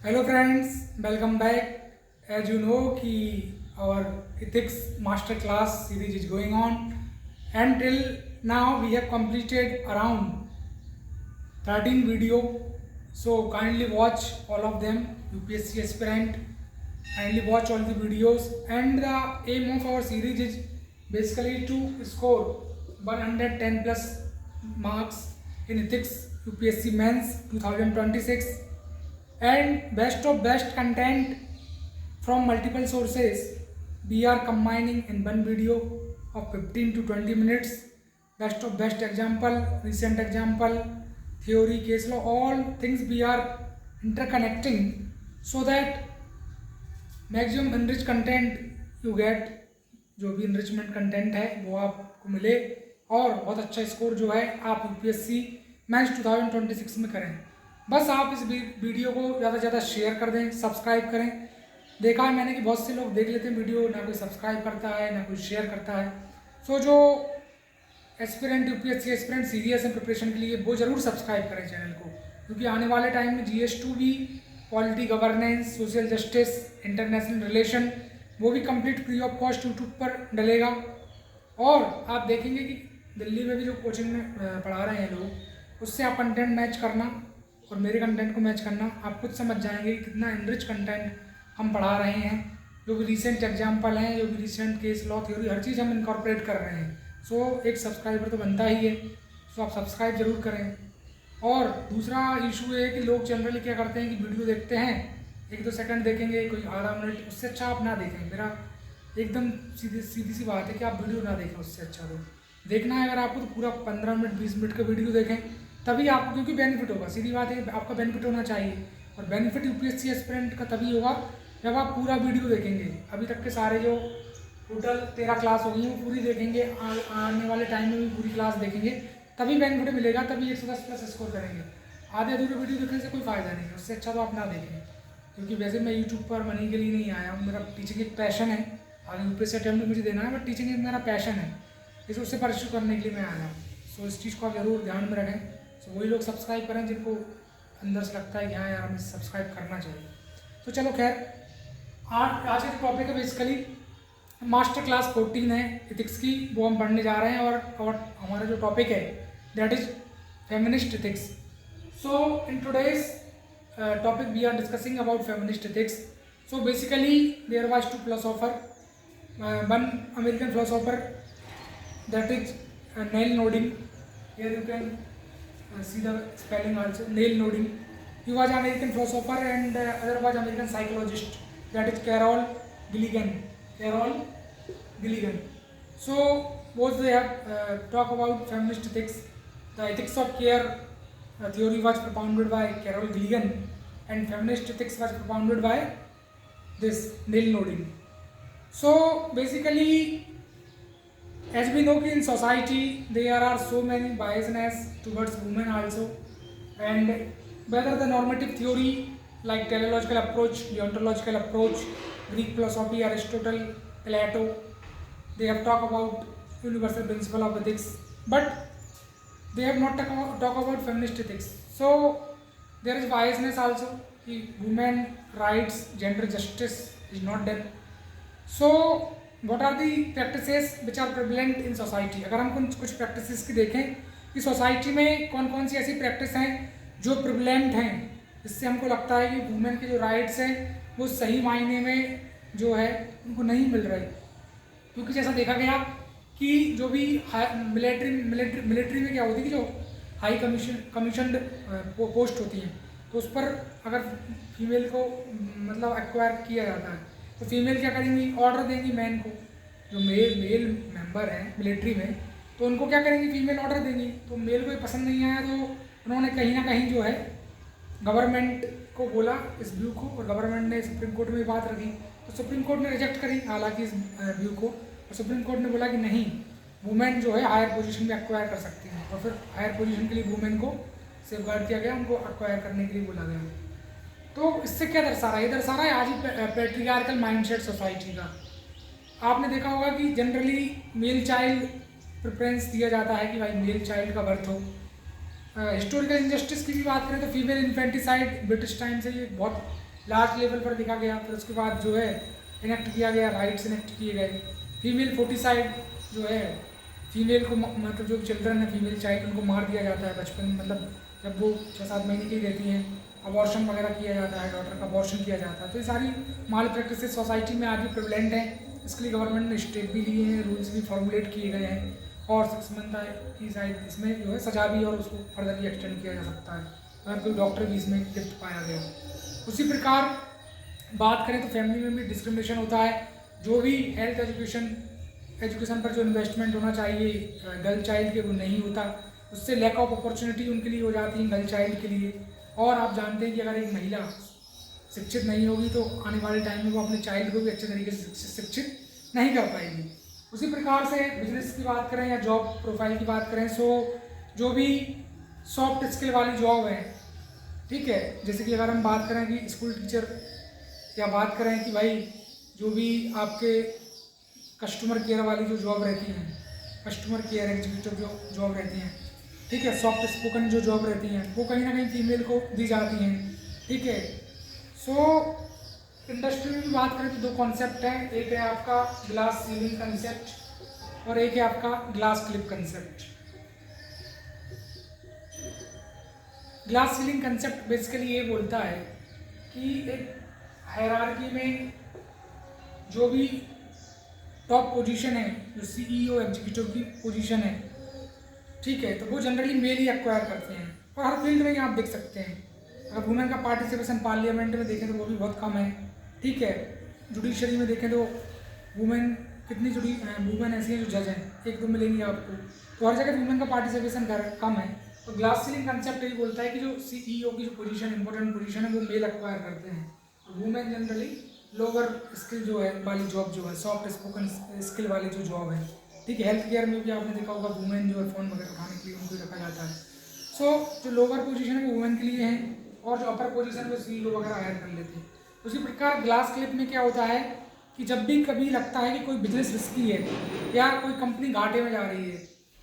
Hello friends, welcome back. As you know कि our ethics master class series is going on and till now we have completed around 13 video. So kindly watch all of them. UPSC aspirant, kindly watch all the videos, and the aim of our series is basically to score 110 plus marks in ethics UPSC Mains 2026 and best of best content from multiple sources we are combining in one video of 15 to 20 minutes. Best of best example, recent example, theory, case law, all things we are interconnecting so that maximum enrich content you get, जो भी enrichment content है वो आपको मिले और बहुत अच्छा score जो है आप यूपीएससी मैथ्स 2026 में करें। बस आप इस वीडियो को ज़्यादा से ज़्यादा शेयर कर दें, सब्सक्राइब करें। देखा है मैंने कि बहुत से लोग देख लेते हैं वीडियो, ना कोई सब्सक्राइब करता है ना कोई शेयर करता है। सो जो एस्पिरेंट यूपीएससी एस्पिरेंट सीरियस है प्रिपरेशन के लिए वो ज़रूर सब्सक्राइब करें चैनल को, क्योंकि आने वाले टाइम में GS2 भी, polity governance, social justice, international relation, वो भी complete free of cost YouTube पर डलेगा। और आप देखेंगे कि दिल्ली में भी जो कोचिंग में पढ़ा रहे हैं लोग, उससे आप कंटेंट मैच करना और मेरे कंटेंट को मैच करना, आप खुद समझ जाएंगे कि कितना इनरिच कंटेंट हम पढ़ा रहे हैं। जो भी रिसेंट एग्जाम्पल हैं, जो भी रिसेंट केस लॉ थ्योरी, हर चीज़ हम इनकॉर्पोरेट कर रहे हैं। सो एक सब्सक्राइबर तो बनता ही है, सो आप सब्सक्राइब जरूर करें। और दूसरा इशू है कि लोग जनरली क्या करते हैं कि वीडियो देखते हैं, 1-2 सेकंड देखेंगे, कोई आधा मिनट, उससे अच्छा आप ना देखें। मेरा एकदम सीधी सी बात है कि आप वीडियो ना देखें, उससे अच्छा तो देखना है अगर आपको तो पूरा 15 मिनट 20 मिनट का वीडियो देखें, तभी आपको, क्योंकि बेनिफिट होगा। सीधी बात है, आपका बेनिफिट होना चाहिए। और बेनिफिट यूपीएससी एस्पिरेंट का तभी होगा जब आप पूरा वीडियो देखेंगे। अभी तक के सारे जो टोटल 13 क्लास हो गई हैं वो पूरी देखेंगे, आने वाले टाइम में भी पूरी क्लास देखेंगे, तभी बेनिफिट मिलेगा, तभी 110 प्लस स्कोर करेंगे। आधे अधूरे वीडियो देखने से कोई फ़ायदा नहीं है, उससे अच्छा तो आप ना देखें। क्योंकि वैसे मैं यूट्यूब पर मनी के लिए नहीं आया हूँ, मेरा टीचिंग एक पैशन है। आगे यूपीएससी अटेम्प्ट मुझे देना है, बट टीचिंग एक मेरा पैशन है, इसे उससे परस्यू करने के लिए मैं आया हूँ। सो इस चीज़ को आप ज़रूर ध्यान में रखें। सो वही लोग सब्सक्राइब करें जिनको अंदर से लगता है कि हाँ यार हमें सब्सक्राइब करना चाहिए। तो चलो खैर, आज का टॉपिक है बेसिकली मास्टर क्लास 14 है इथिक्स की, वो हम पढ़ने जा रहे हैं। और हमारा जो टॉपिक है that is feminist ethics. So in today's topic we are discussing about feminist ethics. So basically there was 2 philosopher, one American philosopher that is Nel Noddings. Here you can see the spelling also, Neil Noding. He was an American philosopher and other was American psychologist, that is Carol Gilligan. So both they have talk about feminist ethics. The ethics of care theory was propounded by Carol Gilligan and feminist ethics was propounded by this Neil Noding. So basically, as we know कि in society there are so many biasness towards women also, and whether the normative theory like teleological approach, deontological approach, Greek philosophy, Aristotle, Plato, they have talked about universal principle of ethics, but they have not talk about feminist ethics. So there is biasness also कि women rights, gender justice is not there. So what are the practices which are prevalent in society? अगर हम कुछ practices की देखें कि society में कौन कौन सी ऐसी प्रैक्टिस हैं जो प्रिवलेंट हैं, जिससे हमको लगता है कि वुमेन के जो राइट्स हैं वो सही मायने में जो है उनको नहीं मिल रहे। क्योंकि जैसा देखा गया कि जो भी मिलिट्री में क्या होती है कि जो हाई कमीशनड पोस्ट होती हैं, तो उस पर अगर फीमेल को मतलब एक्वायर किया जाता है तो फीमेल क्या करेंगी, ऑर्डर देंगी मैन को। जो मेल मेंबर हैं मिलिट्री में, तो उनको क्या करेंगी, फीमेल ऑर्डर देंगी। तो मेल को पसंद नहीं आया तो उन्होंने कहीं ना कहीं जो है गवर्नमेंट को बोला इस व्यू को, और गवर्नमेंट ने सुप्रीम कोर्ट में बात रखी, तो सुप्रीम कोर्ट ने रिजेक्ट करी हालांकि इस व्यू को, और सुप्रीम कोर्ट ने बोला कि नहीं, वुमेन जो है हायर पोजीशन में एक्वायर कर सकती हैं। और फिर हायर पोजीशन के लिए वुमेन को सेफगार्ड किया गया, उनको एक्वायर करने के लिए बोला गया। तो इससे क्या दर्शा रहा है, ये दर्शा रहा है आज ही पैट्रियार्कल माइंडसेट सोसाइटी का। आपने देखा होगा कि जनरली मेल चाइल्ड प्रेफरेंस दिया जाता है कि भाई मेल चाइल्ड का बर्थ हो। हिस्टोरिकल इनजस्टिस की भी बात करें तो फीमेल इन्फेंटिसाइड ब्रिटिश टाइम से ये बहुत लास्ट लेवल पर लिखा गया। फिर उसके बाद जो है इनेक्ट किया गया, राइट्स इनेक्ट किए गए। फीमेल फोर्टिसाइड जो है, फीमेल को मतलब जो चिल्ड्रन है, फीमेल चाइल्ड, उनको मार दिया जाता है बचपन, मतलब जब वो 6-7 महीने की रहती हैं। अबॉर्शन वगैरह किया जाता है, डॉटर का अबॉर्शन किया जाता है। तो ये सारी माल प्रैक्टिसेस सोसाइटी में आज भी प्रेवलेंट हैं। इसके लिए गवर्नमेंट ने स्टेप भी लिए हैं, रूल्स भी फॉर्मुलेट किए गए हैं, और 6 मंथ की शायद इसमें जो है सजा भी, और उसको फर्दर भी एक्सटेंड किया जा सकता है अगर कोई डॉक्टर भी इसमें गिफ्ट पाया गया। उसी प्रकार बात करें तो फैमिली में भी डिस्क्रिमिनेशन होता है। जो भी हेल्थ एजुकेशन पर जो इन्वेस्टमेंट होना चाहिए गर्ल चाइल्ड के, वो नहीं होता। उससे लैक ऑफ अपॉर्चुनिटी उनके लिए हो जाती है, गर्ल चाइल्ड के लिए। और आप जानते हैं कि अगर एक महिला शिक्षित नहीं होगी तो आने वाले टाइम में वो अपने चाइल्ड को भी अच्छे तरीके से शिक्षित नहीं कर पाएगी। उसी प्रकार से बिजनेस की बात करें या जॉब प्रोफाइल की बात करें, सो जो भी सॉफ्ट स्किल वाली जॉब है, ठीक है, जैसे कि अगर हम बात करें कि स्कूल टीचर, या बात करें कि भाई जो भी आपके कस्टमर केयर वाली जो जॉब रहती हैं, कस्टमर केयर एग्जीक्यूटिव जो जॉब रहती हैं, ठीक है, सॉफ्ट स्पोकन जो जॉब रहती हैं, वो कहीं ना कहीं फीमेल को दी जाती हैं, ठीक है। सो इंडस्ट्री में भी बात करें तो 2 कॉन्सेप्ट हैं, एक है आपका ग्लास सीलिंग कंसेप्ट और एक है आपका glass clip concept. Glass ceiling concept basically ये बोलता है कि एक हायरार्की में जो भी टॉप पोजीशन है, जो सीईओ एग्जीक्यूटिव की पोजीशन है, ठीक है, तो वो जनरली मेल ही एक्वायर करते हैं। और हर फील्ड में ही आप देख सकते हैं। अगर वुमेन का पार्टिसिपेशन पार्लियामेंट में देखें तो वो भी बहुत कम है, ठीक है। जुडिशरी में देखें तो वुमेन कितनी वुमेन ऐसी हैं जो जज हैं, 1-2 मिलेंगी आपको। तो हर जगह वुमेन का पार्टिसिपेशन कम है। तो ग्लास सीलिंग कंसेप्ट यही बोलता है कि जो सीईओ की जो पोजीशन, इंपॉर्टेंट पोजीशन है, वो मेल एक्वायर करते हैं। वुमेन जनरली लोअर स्किल जो है वाली जॉब जो है, सॉफ्ट स्पोकन स्किल वाली जो जॉब है, ठीक है। हेल्थ केयर में भी आपने देखा होगा वुमेन जो है फ़ोन वगैरह उठाने के लिए उनको रखा जाता है। सो जो लोअर पोजीशन है वो वुमेन के लिए है, और जो अपर पोजीशन वो सीईओ वगैरह हायर कर लेते हैं। उसी प्रकार ग्लास क्लिप में क्या होता है कि जब भी कभी लगता है कि कोई बिजनेस रिस्की है या कोई कंपनी घाटे में जा रही है,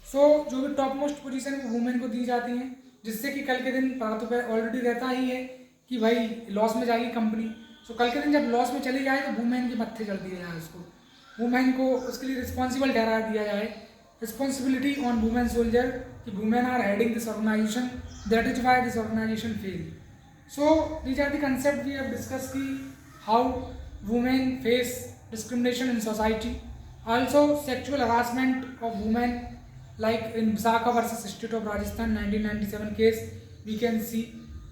सो जो भी टॉप मोस्ट पोजीशन वो वुमेन को दी जाती हैं, जिससे कि कल के दिन पता तो ऑलरेडी रहता ही है कि भाई लॉस में जाएगी कंपनी। सो कल के दिन जब लॉस में चली जाए तो वुमेन के मत्थे चढ़ दिया जाए, उसको वुमेन को उसके लिए रिस्पॉन्सिबल ठहरा दिया जाए। रिस्पॉन्सिबिलिटी ऑन वुमेन सोल्जर कि women are heading this organisation, that is why this organisation fail. So these are the concepts we have discussed ki how women face discrimination in society. Also sexual harassment of women, like in Visakha versus State of Rajasthan 1997 case, we can see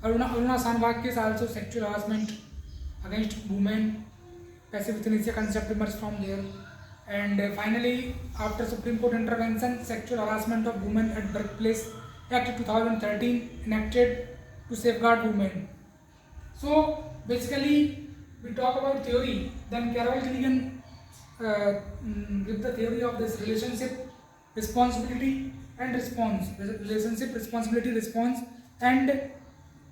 Aruna Sandbag case, also sexual harassment against women. Passive euthanasia concept emerged from there. And finally, after Supreme Court intervention, Sexual Harassment of Women at Workplace Act 2013 enacted to safeguard women. So basically we talk about theory, then Carol Gilligan give the theory of this relationship, responsibility and response, relationship, responsibility, response. And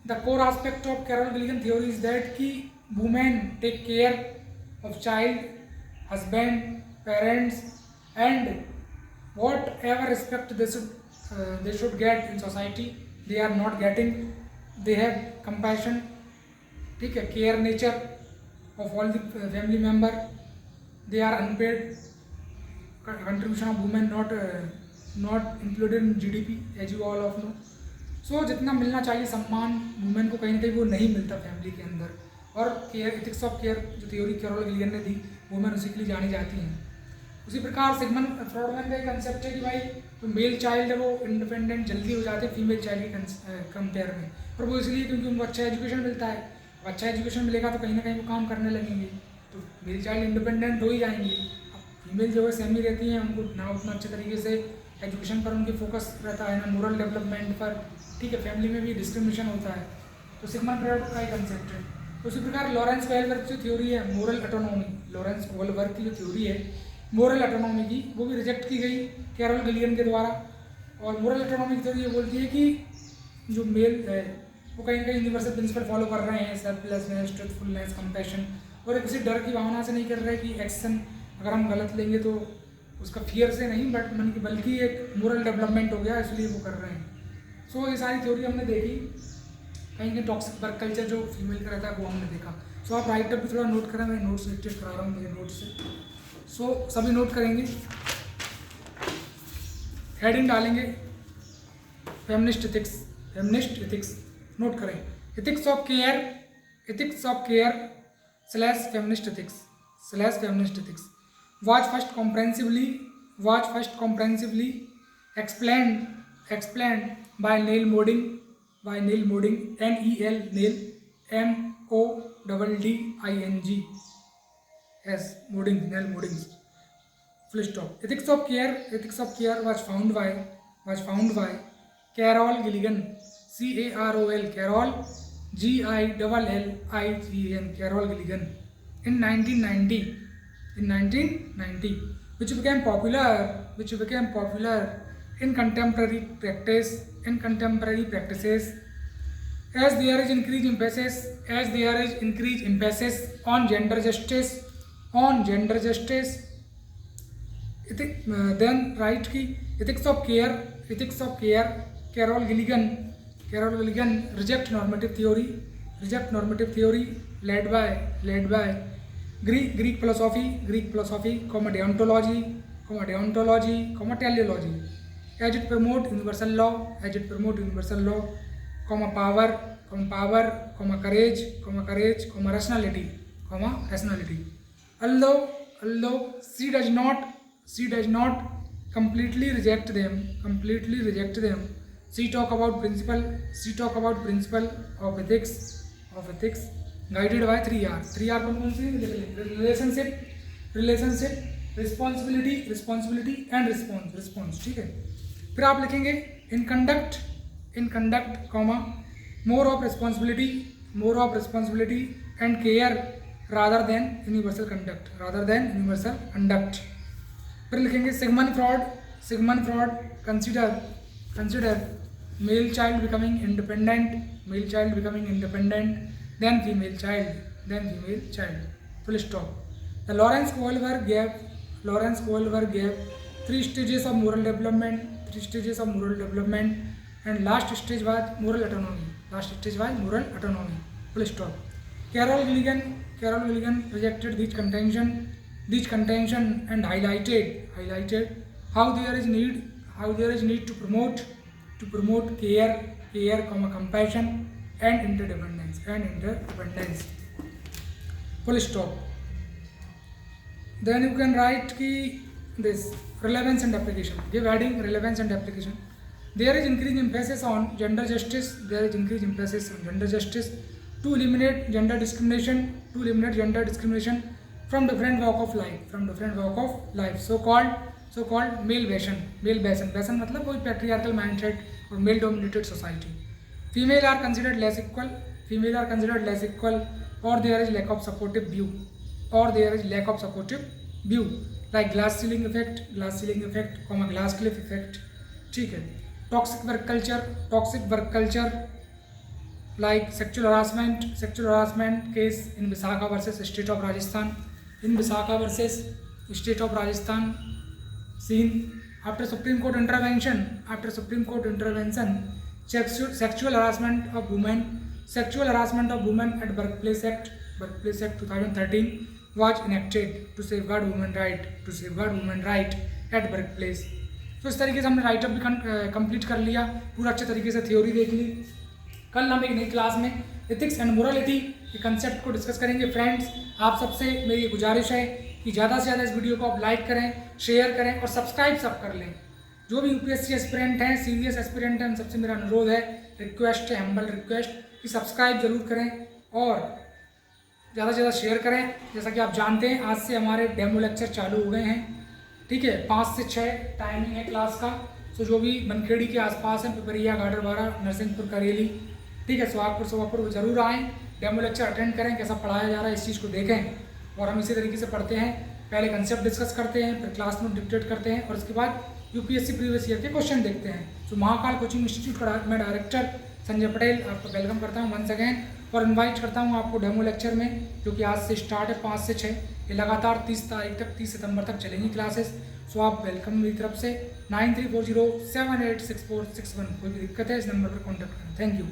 the core aspect of Carol Gilligan theory is that ki women take care of child, husband, parents, and whatever respect they should get in society, they are not getting. They have compassion, ठीक है, care nature of all the family member, they are unpaid, contribution of women not included in GDP as you all of know. So जितना मिलना चाहिए सम्मान women को कहीं ना कहीं वो नहीं मिलता फैमिली के अंदर। और केयर, एथिक्स ऑफ केयर जो थ्योरी कैरोल गिलियन ने दी, वुमेन उसी के लिए जानी जाती हैं। उसी प्रकार सिगमंड फ्रॉडमैन का एक कंसेप्ट है कि भाई जो मेल चाइल्ड है वो इंडिपेंडेंट जल्दी हो जाते हैं फीमेल चाइल्ड के कंपेयर में, और वो इसलिए क्योंकि उनको अच्छा एजुकेशन मिलता है। अच्छा एजुकेशन मिलेगा तो कहीं ना कहीं वो काम करने लगेंगे, तो मेरी चाइल्ड इंडिपेंडेंट हो ही जाएंगी। अब फीमेल जो है सेमी रहती हैं, उनको ना उतना अच्छे तरीके से एजुकेशन पर उनकी फोकस रहता है, ना मोरल डेवलपमेंट पर, ठीक है। फैमिली में भी डिस्क्रिमिनेशन होता है, तो सिगमंड फ्रॉइड का ही कंसेप्ट है। तो उसी प्रकार लॉरेंस वेलवर्थ की जो थ्योरी है मोरल ऑटोनॉमी, लॉरेंस वेलवर्थ की जो थ्योरी है मोरल ऑटोनॉमी की, वो भी रिजेक्ट की गई कैरोल गिलियन के द्वारा। और मोरल ऑटोनॉमी की थ्योरी ये बोलती है कि जो मेल है वो कहीं ना कहीं यूनिवर्सल प्रिंसिपल फॉलो कर रहे हैं, सेल्फलेसनेस, ट्रुथफुलनेस, कंपैशन, और किसी डर की भावना से नहीं कर रहे कि एक्शन अगर हम गलत लेंगे तो उसका फियर से नहीं, बल्कि एक मोरल डेवलपमेंट हो गया इसलिए वो कर रहे हैं। सो ये सारी थ्योरी हमने देखी। कहीं कहीं टॉक्सिक वर्क कल्चर जो फीमेल का रहता है वो हमने देखा। सो आप राइट अप भी थोड़ा नोट करें, मैं नोट्स डिक्टेट करा रहा हूँ मेरे नोट से। सो सभी नोट करेंगे, हेडिंग डालेंगे feminist ethics, feminist ethics note करें। Ethics of care slash feminist ethics was first comprehensively explained by Neil Modding, N-E-L, Neil, M-O-D-D-I-N-G, yes, Modding, Neil Modding, full stop. Ethics of care was found by Carol Gilligan, C-A-R-O-L, Carol, G-I-L-L-I-G-N, Carol Gilligan, in 1990, which became popular in contemporary practices as there is increased emphasis on gender justice. Then right की ethics of care, Carol Gilligan reject normative theory led by Greek philosophy, deontology, teleology, as it promote universal law, power, courage, rationality. Although she does not completely reject them. She talk about principle of ethics guided by 3R. 3R कौन सी relationship, responsibility and response, ठीक है। फिर आप लिखेंगे in conduct, more of responsibility and care rather than universal conduct. फिर लिखेंगे Sigmund Freud consider male child becoming independent, then female child, full stop. The Lawrence Kohlberg gave 3 stages of moral development, and last stage was moral autonomy, full stop. Carol Gilligan rejected these contention and highlighted how there is need to promote care, compassion and interdependence, full stop. Then you can write this relevance and application, give heading relevance and application. There is increased emphasis on gender justice, to eliminate gender discrimination from different walk of life, so called male bastion मतलब कोई patriarchal mindset or male dominated society. Female are considered less equal, or there is lack of supportive view, like glass ceiling effect, glass cliff effect, ठीक है। Toxic work culture like sexual harassment case in Visakhapatnam versus State of Rajasthan, scene after Supreme Court intervention, sexual harassment of women at Workplace Act 2013 was enacted to safeguard women right at workplace. तो इस तरीके से हमने write up भी complete कर लिया, पूरा अच्छे तरीके से थ्योरी देख ली। कल हम एक नई क्लास में एथिक्स एंड मोरालिटी के कंसेप्ट को डिस्कस करेंगे। फ्रेंड्स, आप सबसे मेरी गुजारिश है कि ज़्यादा से ज़्यादा इस वीडियो को आप लाइक करें, शेयर करें और सब्सक्राइब सब कर लें। जो भी यूपीएससी एस्पिरेंट हैं, सीरियस एस्पिरेंट हैं, उन सबसे मेरा अनुरोध है, रिक्वेस्ट है, हम्बल रिक्वेस्ट कि सब्सक्राइब जरूर करें और ज़्यादा से ज़्यादा शेयर करें। जैसा कि आप जानते हैं, आज से हमारे डेमो लेक्चर चालू हो गए हैं, ठीक है। 5 से 6 टाइमिंग है क्लास का। सो जो भी बनखेड़ी के आसपास हैं, पिपरिया, गाडरवारा, नरसिंहपुर, करेली, ठीक है, सोहागपुर ज़रूर आएँ, डेमो लेक्चर अटेंड करें, कैसा पढ़ाया जा रहा है इस चीज़ को देखें। और हम इसी तरीके से पढ़ते हैं, पहले कंसेप्ट डिस्कस करते हैं, फिर क्लास नोट डिक्टेट करते हैं और उसके बाद यूपीएससी प्रीवियस ईयर के क्वेश्चन देखते हैं। तो महाकाल कोचिंग इंस्टीट्यूट का मैं डायरेक्टर संजय पटेल आपको वेलकम करता हूँ वंस अगेन और इनवाइट करता हूँ आपको डेमो लेक्चर में, जो कि आज से स्टार्ट है 5 से 6, ये लगातार 30 तारीख तक, 30 सितंबर तक चलेंगी क्लासेस। सो आप वेलकम मेरी तरफ से। 9340786461, कोई भी दिक्कत है इस नंबर पर कॉन्टैक्ट करें। Thank you.